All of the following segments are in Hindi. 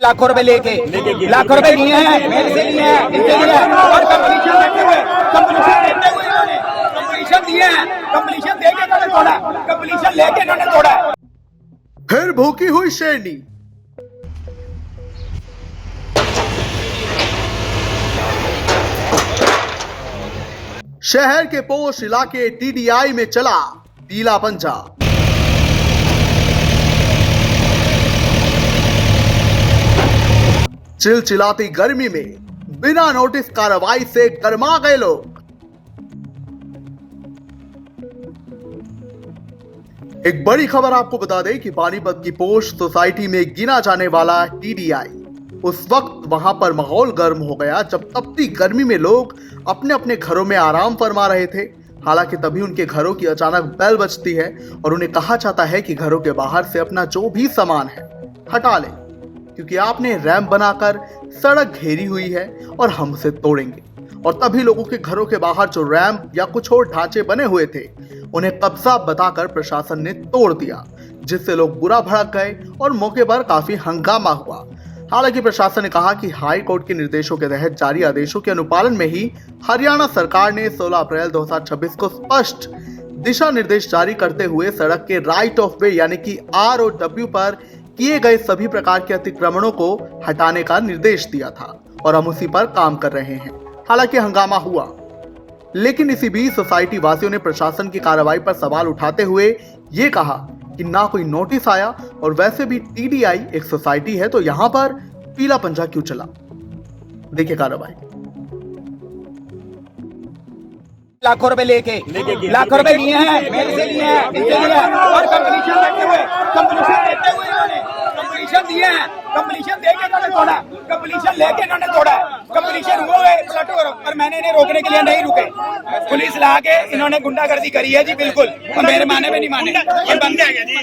लाखों रुपए लेके लाखों रुपए लिए हैं, मेरे से लिए हैं, इनसे लिए हैं और कंप्लीशन देते हुए इन्होंने कंप्लीशन दिए हैं, कंप्लीशन देके इन्होंने तोड़ा, कंप्लीशन लेके इन्होंने तोड़ा। फिर भूखी हुई शेरनी। शहर के पोश इलाके टीडीआई में चला पीला पंजा। चिलचिलाती गर्मी में बिना नोटिस कार्रवाई से गरमा गए लोग। एक बड़ी खबर आपको बता दें कि पानीपत की पोश सोसाइटी में गिना जाने वाला टीडीआई उस वक्त वहां पर माहौल गर्म हो गया जब तपती गर्मी में लोग अपने अपने घरों में आराम फरमा रहे थे। हालांकि तभी उनके घरों की अचानक बेल बजती है और उन्हें कहा जाता है कि घरों के बाहर से अपना जो भी सामान है हटा लें, क्योंकि आपने रैंप बनाकर सड़क घेरी हुई है और हम उसे तोड़ेंगे। और तभी लोगों के घरों के बाहर जो रैंप या कुछ और ढांचे बने हुए थे उन्हें कब्जा बताकर प्रशासन ने तोड़ दिया, जिससे लोग बुरा भड़क गए और मौके पर काफी हंगामा हुआ। हालांकि प्रशासन ने कहा कि हाई कोर्ट के निर्देशों के तहत जारी आदेशों के अनुपालन में ही हरियाणा सरकार ने 16 अप्रैल 2026 को स्पष्ट दिशा निर्देश जारी करते हुए सड़क के राइट ऑफ वे यानी कि ROW पर किए गए सभी प्रकार के अतिक्रमणों को हटाने का निर्देश दिया था और हम उसी पर काम कर रहे हैं। हालांकि हंगामा हुआ, लेकिन इसी बीच सोसाइटी वासियों ने प्रशासन की कार्रवाई पर सवाल उठाते हुए ये कहा कि ना कोई नोटिस आया और वैसे भी टीडीआई एक सोसाइटी है तो यहां पर पीला पंजा क्यों चला। देखिए कार्रवाई। लाखों रुपए लेके लाखों रुपए लिए हैं, मेरे से लिए हैं, इनसे लिए हैं और कंप्लीशन देते हुए इन्होंने कंप्लीशन दिए हैं, कंप्लीशन देके इन्होंने तोड़ा, कंप्लीशन लेके इन्होंने तोड़ा। कंप्लीशन हुआ है प्लाटो और मैंने इन्हें रोकने के लिए नहीं रुके। पुलिस ला के इन्होंने गुंडागर्दी करी है जी, बिल्कुल, और मेरे माने में नहीं माने। ये बंद है जी,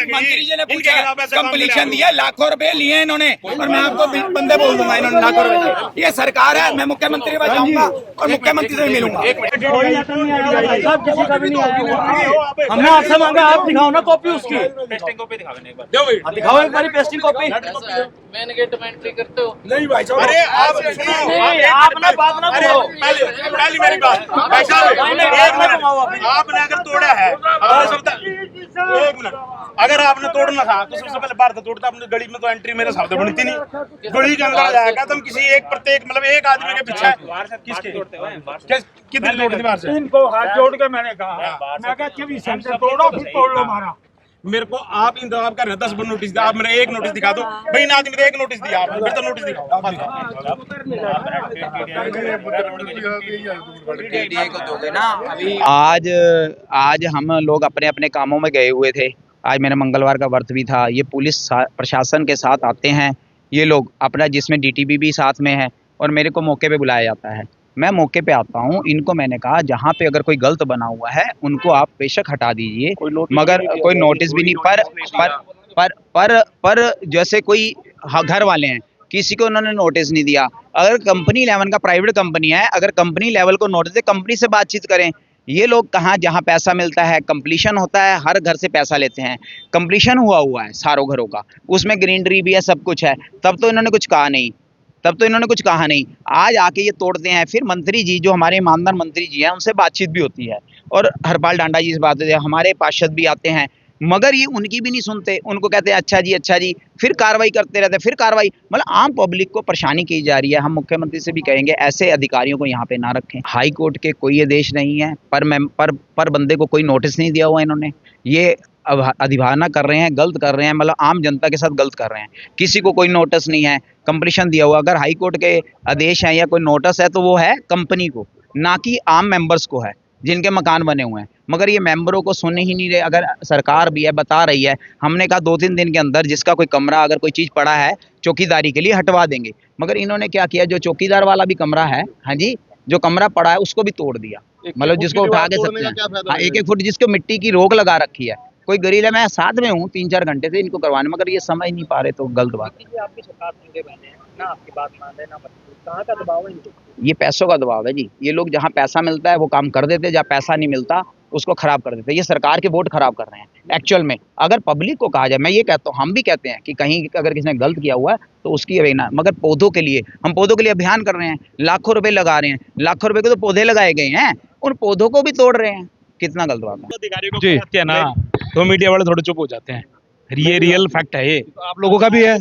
मंत्री जी ने पूछा, कंप्लीशन दिया, लाखों रुपए लिए इन्होंने और मैं आपको बंदे बोल दूंगा इन्होंने लाखों रुपए। ये सरकार है, मैं मुख्यमंत्री के पास जाऊंगा और मुख्यमंत्री से मिलूंगा। हमने आपसे मांगा, आप दिखाओ ना कॉपी उसकी, पेस्टिंग कॉपी दिखाओ एक बारी पेस्टिंग कॉपी। मैन गेट में एंट्री करते हो? नहीं भाई साहब, अरे आप सुनो, आप ना बात ना करो। पहली मेरी बात भाई साहब, आपने अगर तोड़ा है, एक मिनट, अगर आपने तोड़ना था तो सबसे पहले बाहर तोड़ता। अपनी गली में तो एंट्री मेरे साथ बनती नहीं, गली के अंदर जाएगा तुम किसी एक प्रत्येक मतलब एक आदमी के पीछे किसके कितनी तोड़ दी बाहर से? इनको हाथ जोड़ के मैंने कहा, मैं कहा कभी सेंटर तोड़ो फिर तोड़ लो हमारा। मेरे को आप इंतजाम कर रहे हैं 10 नोटिस दिया, आप मेरे एक नोटिस दिखा दो भाई। इन आदमी ने एक नोटिस दिया, आप फिर तो नोटिस दिखाओ। को दोगे ना अभी? आज हम लोग अपने अपने कामों में गए हुए थे। आज मेरा मंगलवार का व्रत भी था। ये पुलिस प्रशासन के साथ आते हैं ये लोग अपना, जिसमें DTB भी साथ में है और मेरे को मौके पे बुलाया जाता है। मैं मौके पे आता हूँ। इनको मैंने कहा जहाँ पे अगर कोई गलत बना हुआ है उनको आप बेशक हटा दीजिए, मगर कोई नोटिस भी नहीं। पर जैसे कोई घर वाले हैं, किसी को उन्होंने नोटिस नहीं दिया। अगर कंपनी लेवल का प्राइवेट कंपनी है, अगर कंपनी लेवल को नोटिस दे, कंपनी से बातचीत करें। ये लोग कहाँ, जहाँ पैसा मिलता है, कंप्लीशन होता है, हर घर से पैसा लेते हैं। कंप्लीशन हुआ है सारों घरों का, उसमें ग्रीनरी भी है, सब कुछ है, तब तो इन्होंने कुछ कहा नहीं। आज आके ये तोड़ते हैं। फिर मंत्री जी, जो हमारे ईमानदार मंत्री जी हैं, उनसे बातचीत भी होती है और हरपाल डांडा जी से बात होती है, हमारे पार्षद भी आते हैं, मगर ये उनकी भी नहीं सुनते। उनको कहते हैं अच्छा जी, फिर कार्रवाई करते रहते हैं, फिर कार्रवाई। मतलब आम पब्लिक को परेशानी की जा रही है। हम मुख्यमंत्री से भी कहेंगे ऐसे अधिकारियों को यहाँ पे ना रखें। हाई कोर्ट के कोई आदेश नहीं है, पर बंदे को कोई नोटिस नहीं दिया हुआ इन्होंने। ये अधिभावना कर रहे हैं, गलत कर रहे हैं, मतलब आम जनता के साथ गलत कर रहे हैं। किसी को कोई नोटिस नहीं है, कंप्लीशन दिया हुआ। अगर हाई कोर्ट के आदेश हैं या कोई नोटिस है तो वो है कंपनी को, ना कि आम मेंबर्स को है जिनके मकान बने हुए हैं। मगर ये मेंबरों को सुन ही नहीं रहे। अगर सरकार भी है, बता रही है, हमने कहा 2-3 दिन के अंदर जिसका कोई कमरा, अगर कोई चीज़ पड़ा है चौकीदारी के लिए, हटवा देंगे। मगर इन्होंने क्या किया, जो चौकीदार वाला भी कमरा है, हाँ जी, जो कमरा पड़ा है उसको भी तोड़ दिया। मतलब जिसको उठा के सकते हैं, 1-1 फुट जिसको मिट्टी की रोक लगा रखी है। कोई गरीब है, मैं साथ में हूँ 3-4 घंटे से इनको करवाने, मगर ये समझ नहीं पा रहे, तो गलत बात है। आपकी सरकार नंगे बहने हैं ना, आपकी बात मान रहे ना, कहाँ का दबाव है इनको? ये पैसों का दबाव है जी। ये लोग जहाँ पैसा मिलता है वो काम कर देते, जहाँ पैसा नहीं मिलता उसको खराब कर देते हैं। ये सरकार के वोट खराब कर रहे हैं एक्चुअल में। अगर पब्लिक को कहा जाए, मैं ये कहता हूँ, हम भी कहते हैं कि कहीं अगर किसी ने गलत किया हुआ है तो उसकी अवहेलना, मगर पौधों के लिए, हम पौधों के लिए अभियान कर रहे हैं, लाखों रुपए लगा रहे हैं, लाखों रुपए के तो पौधे लगाए गए हैं, उन पौधों को भी तोड़ रहे हैं। कितना गलत बात है। अधिकारियों को कहते हैं ना तो मीडिया वाले थोड़े चुप हो जाते हैं। ये रियल फैक्ट है। ये आप लोगों का भी है,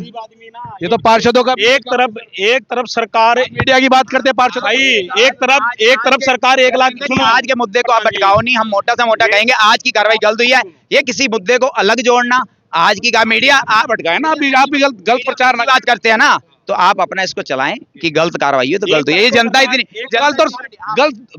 ये तो पार्षदों का। एक तरफ सरकार मीडिया की बात करते हैं पार्षद भाई, एक तरफ सरकार 1 लाख, सुनो, आज के मुद्दे को आप भटकाओ नहीं, हम मोटा से मोटा कहेंगे आज की कार्रवाई गलत हुई है। ये किसी मुद्दे को अलग जोड़ना, आज की मीडिया आप भटकाए ना, आप भी गलत प्रचार ना बात करते हैं ना, तो आप अपना इसको चलाएं कि गलत कार्रवाई है तो गलत हुई है। ये जनता इतनी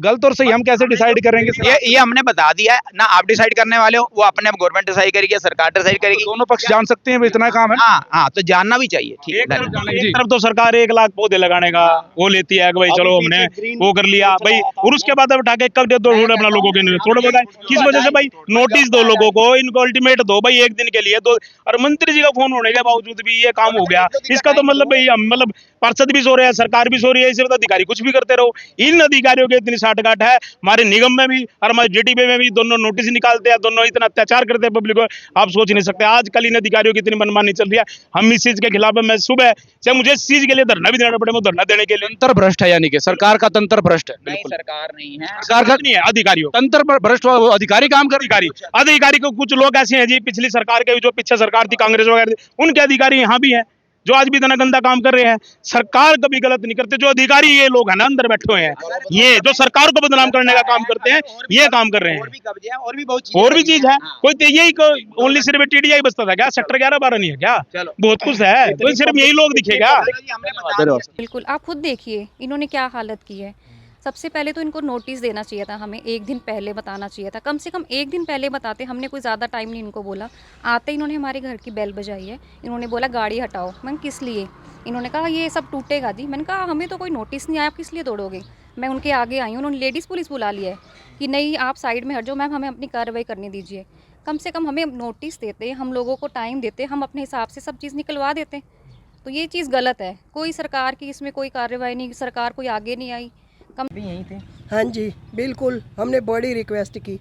गलत और सही हम कैसे डिसाइड करेंगे? ये हमने बता दिया है ना, आप डिसाइड करने वाले हो, वो अपने गवर्नमेंट डिसाइड करेगी, सरकार डिसाइड करेगी। दोनों पक्ष जान सकते हैं, इतना काम है। हाँ, तो जानना भी चाहिए। ठीक है, एक तरफ तो सरकार 1 लाख पौधे लगाने का वो लेती है कि भाई चलो हमने वो कर लिया भाई, और उसके बाद अब उठा के कब दे दो अपना लोगों के थोड़ा बताए किस वजह से भाई। नोटिस दो लोगों को, इनको अल्टीमेट दो भाई 1 दिन के लिए दो, और मंत्री जी का फोन होने के बावजूद भी ये काम हो गया। इसका तो मतलब भाई मतलब पार्षद भी सो रहे हैं, सरकार भी सो रही है, सिर्फ अधिकारी कुछ भी करते रहो। इन अधिकारियों की इतनी साठगांठ है, हमारे निगम में भी और हमारे जीटीबी में भी, दोनों नोटिस निकालते हैं, दोनों इतना अत्याचार करते हैं पब्लिक को, आप सोच नहीं सकते। आजकल इन अधिकारियों की इतनी मनमानी चल रही है, हम इस चीज के खिलाफ है। मैं सुबह से मुझे इस चीज के लिए धरना भी देना पड़े, मैं धरना देने के लिए। तंत्र भ्रष्ट है, यानी कि सरकार का तंत्र भ्रष्ट है। बिल्कुल सरकार नहीं है, सरकार का नहीं है, अधिकारियों तंत्र भ्रष्ट, अधिकारी काम कर। अधिकारी को कुछ लोग ऐसे हैं जी, पिछली सरकार के जो पीछे सरकार थी कांग्रेस वगैरह, उनके अधिकारी यहाँ भी हैं जो आज भी इतना गंदा काम कर रहे हैं। सरकार कभी गलत नहीं करते, जो अधिकारी ये लोग हैं ना अंदर बैठे हुए हैं, ये जो सरकार को बदनाम करने का काम करते हैं, ये काम कर रहे हैं। और भी कब्जे हैं, और भी बहुत चीज है। कोई तो यही ओनली सिर्फ टीडीआई बचता था क्या? सेक्टर 11-12 नहीं है क्या? बहुत कुछ है, तो सिर्फ यही लोग दिखेगा। बिल्कुल, आप खुद देखिए इन्होंने क्या हालत की है। सबसे पहले तो इनको नोटिस देना चाहिए था, हमें 1 दिन पहले बताना चाहिए था, कम से कम 1 दिन पहले बताते। हमने कोई ज़्यादा टाइम नहीं इनको बोला। आते इन्होंने हमारे घर की बेल बजाई है, इन्होंने बोला गाड़ी हटाओ। मैंने किस लिए? इन्होंने कहा ये सब टूटेगा जी। मैंने कहा हमें तो कोई नोटिस नहीं आया, आप किस लिए तोड़ोगे? मैं उनके आगे आई हूँ, उन्होंने लेडीज़ पुलिस बुला लिया है कि नहीं आप साइड में हट जाओ मैम, हमें अपनी कार्रवाई करने दीजिए। कम से कम हमें नोटिस देते, हम लोगों को टाइम देते, हम अपने हिसाब से सब चीज़ निकलवा देते। तो ये चीज़ गलत है, कोई सरकार की इसमें कोई कार्रवाई नहीं, सरकार कोई आगे नहीं आई। भी यहीं थे। हाँ जी बिल्कुल, हमने बड़ी रिक्वेस्ट की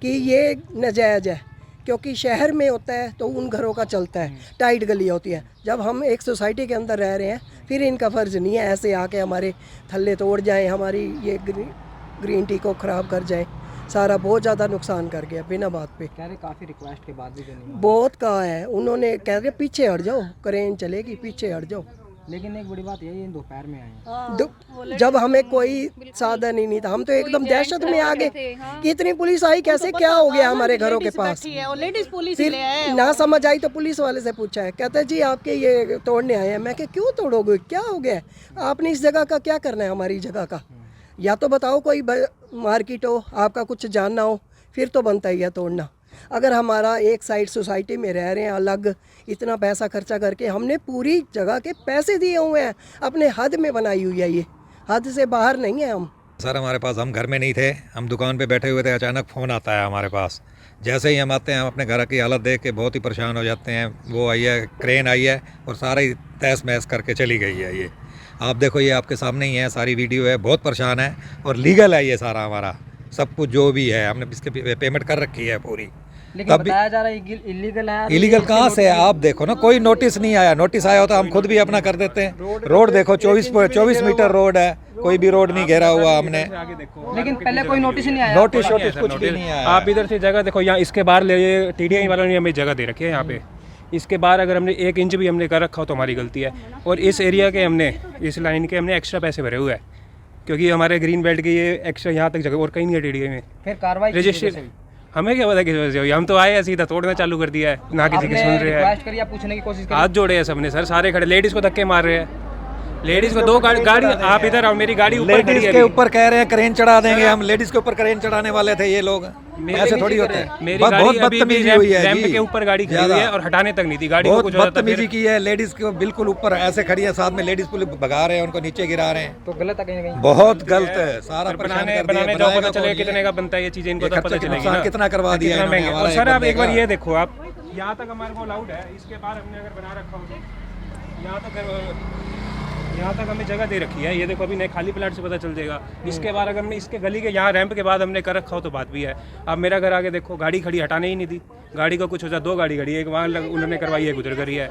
कि ये नाजायज़ है, क्योंकि शहर में होता है तो उन घरों का चलता है, टाइट गलियाँ होती हैं। जब हम एक सोसाइटी के अंदर रह रहे हैं, फिर इनका फ़र्ज़ नहीं है ऐसे आके हमारे थल्ले तोड़ जाएं, हमारी ये ग्रीन टी को ख़राब कर जाएं। सारा बहुत ज़्यादा नुकसान कर गया बिना बात पे। कह रहे काफ़ी रिक्वेस्ट के बाद भी नहीं, बहुत कहा है उन्होंने, कह रहे पीछे हट जाओ, क्रेन चलेगी, पीछे हट जाओ। लेकिन एक बड़ी बात ये दोपहर में आए, जब हमें कोई साधन ही नहीं था, हम तो एकदम दहशत में आ गए कि इतनी पुलिस आई कैसे, क्या हो गया हमारे घरों के पास। फिर ना समझ आई तो पुलिस वाले से पूछा है, कहते जी आपके ये तोड़ने आए हैं। मैं क्या क्यों तोड़ोगे, क्या हो गया, आपने इस जगह का क्या करना है हमारी जगह का? या तो बताओ कोई मार्केट हो, आपका कुछ जानना हो, फिर तो बनता ही है तोड़ना। अगर हमारा एक साइड सोसाइटी में रह रहे हैं अलग, इतना पैसा खर्चा करके हमने पूरी जगह के पैसे दिए हुए हैं, अपने हद में बनाई हुई है, ये हद से बाहर नहीं है हम। सर हमारे पास, हम घर में नहीं थे, हम दुकान पे बैठे हुए थे, अचानक फ़ोन आता है हमारे पास। जैसे ही हम आते हैं, हम अपने घर की हालत देख के बहुत ही परेशान हो जाते हैं। वो आई है, क्रेन आई है और सारा ही तहस महस करके चली गई है। ये आप देखो, ये आपके सामने ही है, सारी वीडियो है। बहुत परेशान है और लीगल है ये सारा हमारा सब कुछ जो भी है, हमने इसके पेमेंट कर रखी है पूरी। लेकिन बताया जा रहा है इलीगल है। इलीगल कहाँ से है? आप देखो ना, कोई नोटिस नहीं आया। नोटिस आया होता हम खुद भी अपना कर देते हैं। रोड देखो, 24 मीटर रोड है, कोई भी रोड नहीं घेरा हुआ हमने। लेकिन पहले कोई नोटिस नहीं आया। नोटिस कुछ भी नहीं आया। आप इधर से जगह देखो, यहाँ इसके बाहर टीडीआई वालों ने हमें जगह दे रखी है यहाँ पे। इसके बाहर अगर हमने 1 इंच भी हमने कर रखा हो तो हमारी गलती है। और इस एरिया के हमने, इस लाइन के हमने एक्स्ट्रा पैसे भरे हुए हैं, क्योंकि हमारे ग्रीन बेल्ट की ये एक्स्ट्रा यहाँ तक जगह और कहीं नहीं है टीडीआई में। फिर कार्रवाई रजिस्ट्रेशन हमें क्या पता किस वजह से, हम तो आए हैं सीधा तोड़ना चालू कर दिया है, ना किसी की सुन रहे हैं। पूछने की कोशिश हाथ जोड़े हैं सबने सर, सारे खड़े, लेडीज को धक्के मार रहे हैं। लेडीज को 2 गाड़ी, आप इधर आओ, मेरी गाड़ी ऊपर खड़ी है। के ऊपर कह रहे हैं क्रेन चढ़ा देंगे हम, लेडीज के ऊपर क्रेन चढ़ाने वाले थे ये लोग। ऐसे थोड़ी होते हैं। मेरी गाड़ी बदतमीजी हुई है, रैंप के ऊपर गाड़ी खड़ी हुई है और हटाने तक नहीं थी गाड़ी को। कुछ बदतमीजी की है, लेडीज को बिल्कुल ऊपर ऐसे खड़ी है, साथ में लेडीज पुलिस भगा रहे हैं, उनको नीचे गिरा रहे हैं। तो गलत है कहीं ना कहीं, बहुत गलत है। सारा बनाने जाओ, पता चलेगा कितने का बनता है ये चीजें, इनको पता चलेगा कितना करवा दिया है। सर आप एक बार ये देखो, आप यहाँ तक हमारे को अलाउड है, इसके बाद हमने अगर बना रखा हो तो यहाँ तक यहाँ तक हमें जगह दे रखी है, ये देखो अभी नए खाली प्लाट से पता चल जाएगा। इसके बाद अगर हमने इसके गली के यहाँ रैंप के बाद हमने कर रखा हो तो बात भी है। अब मेरा घर आगे देखो, गाड़ी खड़ी हटाने ही नहीं दी, गाड़ी को कुछ हो जाए, 2 गाड़ी खड़ी है, एक वहाँ उन्होंने करवाई है, गुजर गई है।